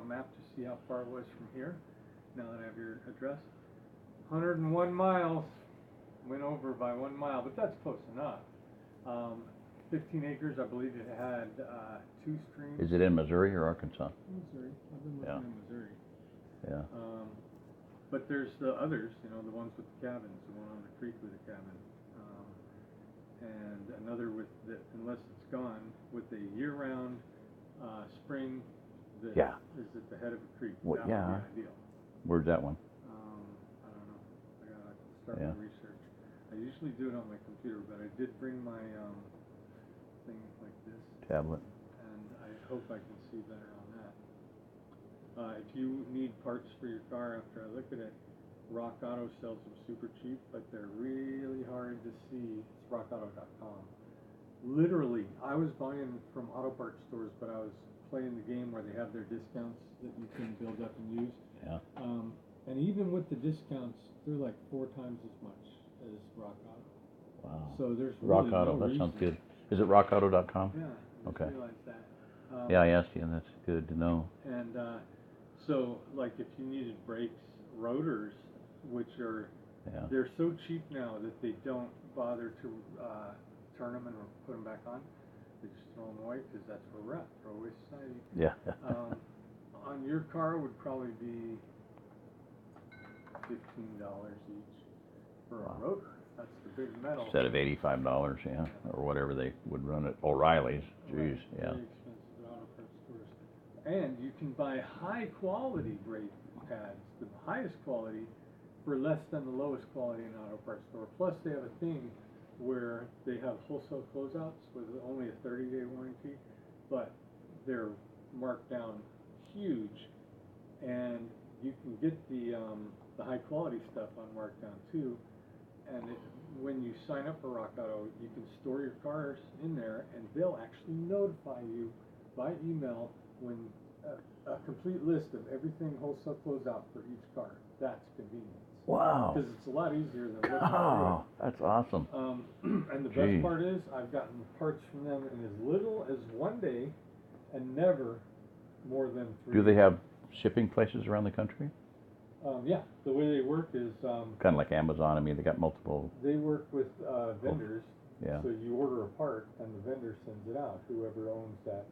map to see how far it was from here. Now that I have your address, 101 miles. Went over by 1 mile, but that's close enough. 15 acres, I believe it had 2 streams. Is it in Missouri or Arkansas? Missouri. I've been looking in Missouri. Yeah. But there's the others, you know, the ones with the cabins, the one on the creek with the cabin, and another with the, unless it's gone, with a year-round spring that is at the head of a creek. Well, that would be ideal. Where's that one? I don't know. I gotta start my research. I usually do it on my computer, but I did bring my thing like this. Tablet. And I hope I can see better on that. If you need parts for your car, after I look at it, Rock Auto sells them super cheap, but they're really hard to see. It's rockauto.com. Literally, I was buying from auto parts stores, but I was playing the game where they have their discounts that you can build up and use. Yeah. And even with the discounts, they're like 4 times as much as Rock Auto. Wow. So there's Rock really Auto, no that sounds reason. good. Is it rockauto.com? Yeah. I Okay. realized that. Yeah, I asked you, and that's good to know. And so, like, if you needed brakes, rotors, which are, they're so cheap now that they don't bother to turn them and put them back on. They just throw them away because that's where we're at, throwaway society. Yeah. On your car would probably be $15 each for a rotor. That's the big metal. Instead of $85, or whatever they would run at O'Reilly's. Jeez, Very expensive at auto parts stores. And you can buy high quality brake pads, the highest quality, for less than the lowest quality in an auto parts store. Plus they have a thing where they have wholesale closeouts with only a 30-day warranty, but they're marked down huge, and you can get the high quality stuff on markdown too. And when you sign up for Rock Auto, you can store your cars in there, and they'll actually notify you by email when a complete list of everything wholesale closeout for each car. That's convenient. Wow. Because it's a lot easier than looking Oh, that's awesome. And the best part is, I've gotten parts from them in as little as 1 day, and never more than 3. Do they have shipping places around the country? Yeah, the way they work is Kind of like Amazon. I mean, they got multiple. they work with vendors. Yeah. So you order a part, and the vendor sends it out. Whoever owns that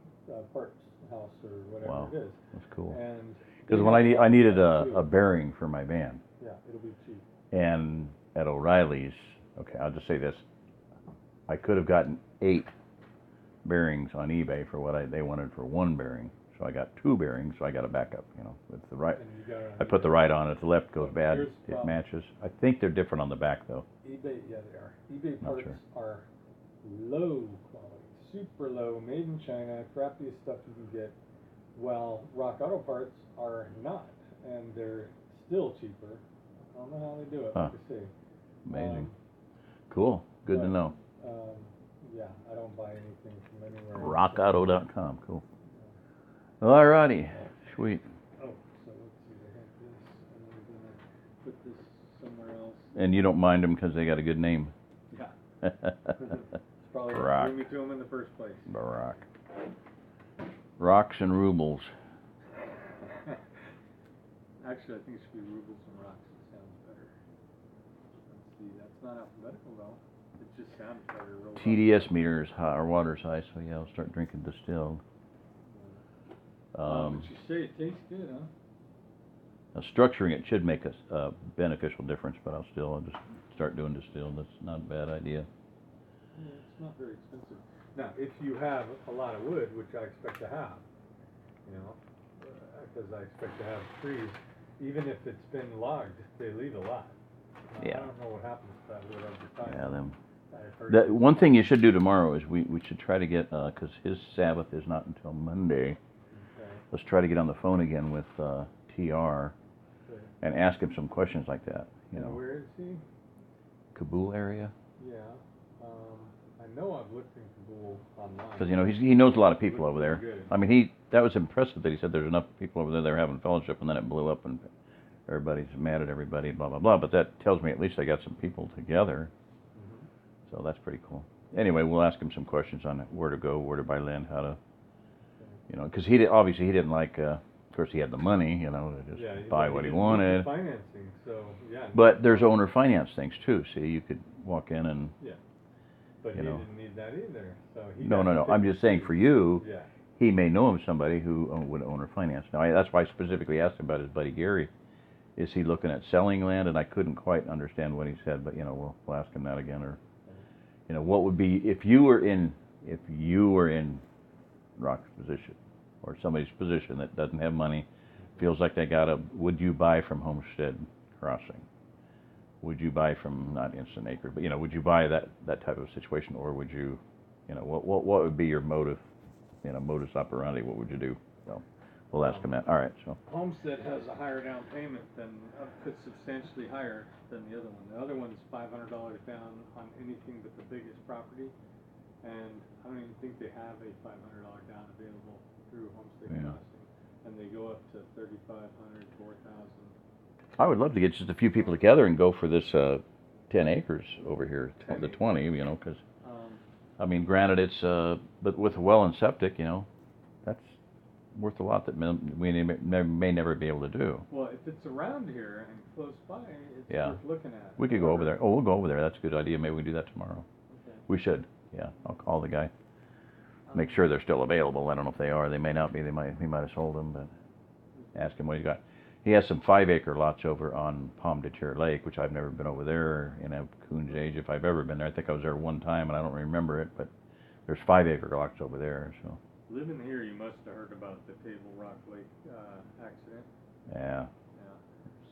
parts house or whatever it is. That's cool. And because when I needed a bearing for my van. Yeah, it'll be cheap. And at O'Reilly's, okay, I'll just say this: I could have gotten 8 bearings on eBay for what they wanted for 1 bearing. So I got 2 bearings, so I got a backup, with the right. I put the right on. If the left goes bad, it matches. I think they're different on the back, though. eBay, yeah, they are. eBay parts are low quality, super low, made in China, crappiest stuff you can get, while Rock Auto parts are not, and they're still cheaper. I don't know how they do it, like I say. Amazing. Cool. Good to know. Yeah, I don't buy anything from anywhere. rockauto.com. Cool. All righty. Sweet. Oh, so let's see. They have this, and we're going to put this somewhere else. And you don't mind them because they got a good name. Yeah. It's probably what Rock. drew me to them in the first place. Barack. Rocks and rubles. Actually, I think it should be rubles and rocks. It sounds better. Let's see. That's not alphabetical, though. It just sounds better. TDS meters, our water's high, so yeah, I'll start drinking distilled. But you say it tastes good, huh? Now structuring it should make a beneficial difference, but I'll just start doing distilled. That's not a bad idea. Yeah, it's not very expensive. Now, if you have a lot of wood, which I expect to have, because I expect to have trees, even if it's been logged, they leave a lot. I don't know what happens to that wood over time. Yeah, the one thing you should do tomorrow is we should try to get, because his Sabbath is not until Monday. Okay. Let's try to get on the phone again with TR and ask him some questions like that. Where is he? Cabool area. Yeah. I know I've looked in Cabool online. Because he knows a lot of people over there. Good. I mean, that was impressive that he said there's enough people over there that are having fellowship, and then it blew up and everybody's mad at everybody, blah blah blah. But that tells me at least they got some people together. So that's pretty cool. Anyway, we'll ask him some questions on where to go, where to buy land, how to, because he obviously he didn't like course, he had the money, you know, to Yeah, just buy but what he didn't need the wanted. financing, so, yeah. But there's owner finance things too. See, you could walk in and, Yeah, but you he know. didn't need that either, so he No, got no, to no. pick I'm and just saying choose. for you, Yeah, he may know of somebody who would owner finance. Now, that's why I specifically asked him about his buddy Gary. Is he looking at selling land? And I couldn't quite understand what he said, but you know, we'll ask him that again. Or, you know, what would be if you were in Rock's position or somebody's position that doesn't have money, feels like they would you buy from Homestead Crossing? Would you buy from, not Instant Acre, but you know, would you buy that type of situation, or would you, you know, what would be your motive, you know, modus operandi? What would you do? So we'll ask him that. All right, so. Homestead has a higher down payment than, it's substantially higher than the other one. The other one's $500 down on anything but the biggest property, and I don't even think they have a $500 down available through Homestead Yeah. Crossing, and they go up to $3,500, $4,000. I would love to get just a few people together and go for this 10 acres over here, 10 the 20, you know, because, Um, I mean, granted, it's, but with a well and septic, you know, that's worth a lot that we may never be able to do. Well, if it's around here and close by, it's Yeah. worth looking at. We could go over there. Oh, we'll go over there. That's a good idea. Maybe we can do that tomorrow. Okay. We should. Yeah, I'll call the guy. Make sure they're still available. I don't know if they are. They may not be. He might have sold them, but ask him what he's got. He has some 5-acre lots over on Palm de Terre Lake, which I've never been over there in a coon's age if I've ever been there. I think I was there one time and I don't remember it, but there's 5-acre lots over there. So. Living here, you must have heard about the Table Rock Lake accident. Yeah.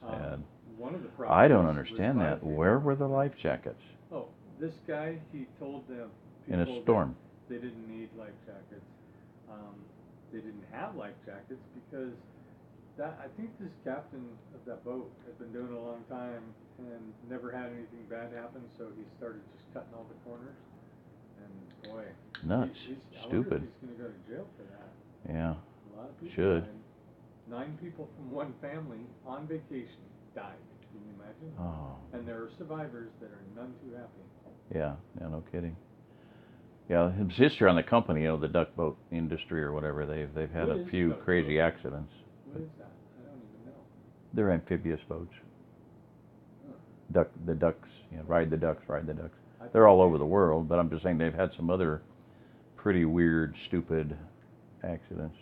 Yeah. Sad. One of the I don't properties understand was that. 5 Where acres. were the life jackets? Oh, this guy, he told the In people a storm. that they didn't need life jackets. They didn't have life jackets because I think this captain of that boat had been doing it a long time and never had anything bad happen, so he started just cutting all the corners. And boy, Nuts. I wonder Stupid. if he's going to go to jail for that. Yeah. A lot of people Should. died. 9 people from one family on vacation died. Can you imagine? Oh. And there are survivors that are none too happy. Yeah. Yeah. No kidding. Yeah. His history on the company, you know, the duck boat industry or whatever, they've had What a is few duck crazy boat? accidents. What is that? I don't even know. They're amphibious boats. Huh. The ducks. You know, ride the ducks. They're all over the world, but I'm just saying they've had some other pretty weird, stupid accidents.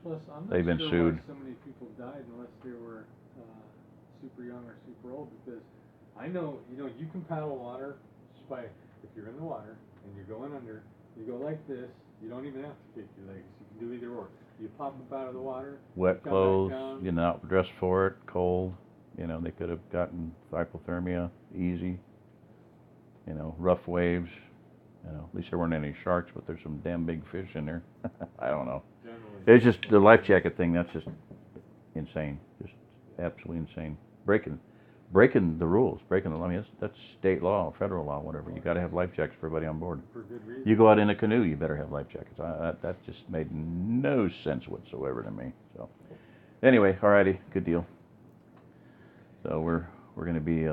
Plus, I'm They've not been sure sued. why so many people died unless they were super young or super old. Because I know, you can paddle water just by, if you're in the water and you're going under, you go like this. You don't even have to kick your legs. You can do either or. You pop up out of the water. Wet come clothes, back down. you're not dressed for it, cold. You know, they could have gotten hypothermia easy. You know, rough waves. You know, at least there weren't any sharks, but there's some damn big fish in there. I don't know. Generally. It's just the life jacket thing. That's just insane. Just absolutely insane. Breaking the rules. I mean, that's state law, federal law, whatever. You got to have life jackets for everybody on board. For good reason. You go out in a canoe, you better have life jackets. That just made no sense whatsoever to me. So, anyway, alrighty, good deal. So we're going to be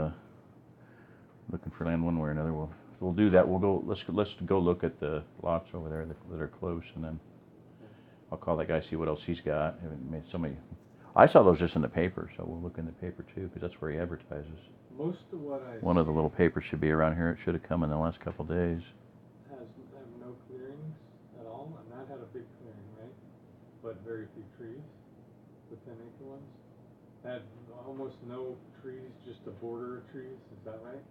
looking for land one way or another. We'll do that. We'll go. Let's go look at the lots over there that are close, and then I'll call that guy, see what else he's got. I saw those just in the paper, so we'll look in the paper too, because that's where he advertises. Most of what I One of the little papers should be around here. It should have come in the last couple of days. have no clearings at all, and that had a big clearing, right? But very few trees. The 10-acre ones had almost no trees, just a border of trees. Is that right?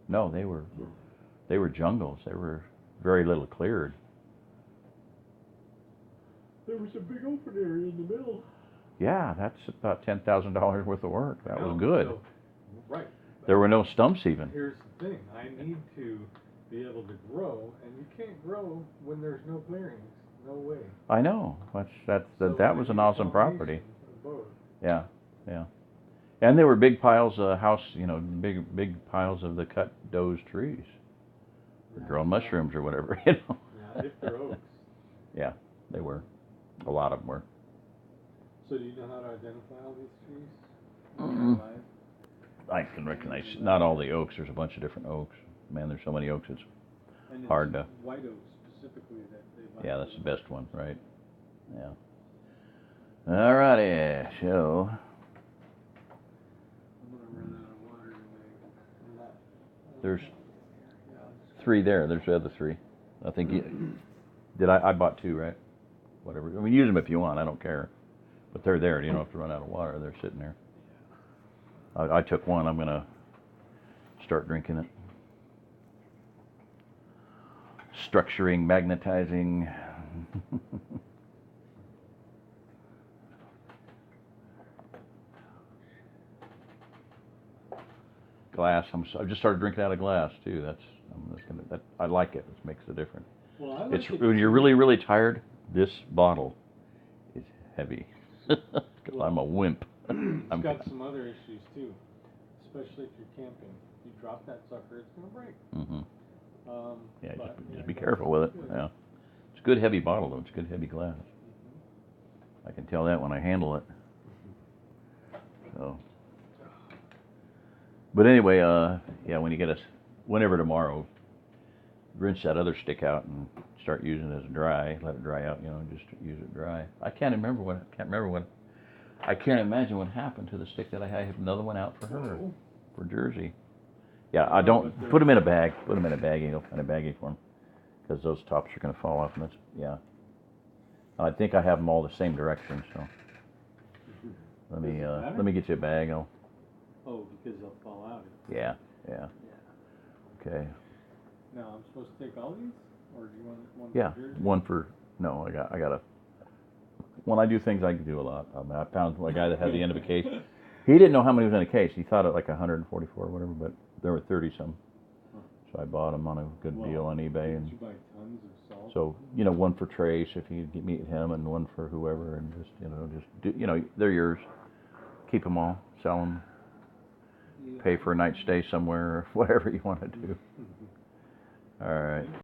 No, they were jungles. They were very little cleared. There was a big open area in the middle. Yeah, that's about $10,000 worth of work. That was good. So, right. There were no stumps even. Here's the thing. I need to be able to grow, and you can't grow when there's no clearings. No way. I know. That was an awesome property. Yeah. And there were big piles of big piles of the cut doze trees. Or growing mushrooms or whatever, you know. Yeah, if they're oaks. Yeah, they were. A lot of them were. So do you know how to identify all these trees? Mm-mm. I can recognize not all the oaks. There's a bunch of different oaks. Man, there's so many oaks. It's and hard to. White oaks specifically that they buy. Yeah, that's the best one, right? Yeah. Alrighty, so I'm gonna run out of water tonight. there's 3 there. There's the other 3. I think I bought 2, right? Whatever. I mean, use them if you want. I don't care. But they're there. You don't have to run out of water. They're sitting there. I took 1. I'm gonna start drinking it. Structuring, magnetizing. Glass. I've just started drinking out of glass too. I like it. It makes a difference. Well, I like It's it when you're too. really, really tired. This bottle is heavy. 'Cause I'm a wimp. It's got some other issues too, especially if you're camping. If you drop that sucker, it's gonna break. Mm-hmm. Yeah, But, just be careful with it. good. Yeah, it's a good heavy bottle though. It's good heavy glass. I can tell that when I handle it. So, but anyway, yeah, when you get whenever tomorrow, rinse that other stick out and start using it as dry. Let it dry out, just use it dry. I can't imagine what happened to the stick that I have another one out for her, for Jersey. Yeah, I don't put them in a bag. Put them in a baggie. You'll find a baggie for them because those tops are going to fall off. And yeah, I think I have them all the same direction. So let me get you a bag. Oh, because they'll fall out. Yeah. Yeah. Okay. Now I'm supposed to take all these, or do you want one? Yeah, for Jersey? one for no. I got a. When I do things, I can do a lot. I found a guy that had the end of a case. He didn't know how many was in a case. He thought it like 144 or whatever, but there were 30 some. So I bought them on a good deal on eBay, and did you buy tons of salt? so one for Trace if you meet him, and one for whoever, and just do, they're yours. Keep them all, sell them, pay for a night stay somewhere, or whatever you want to do. All right.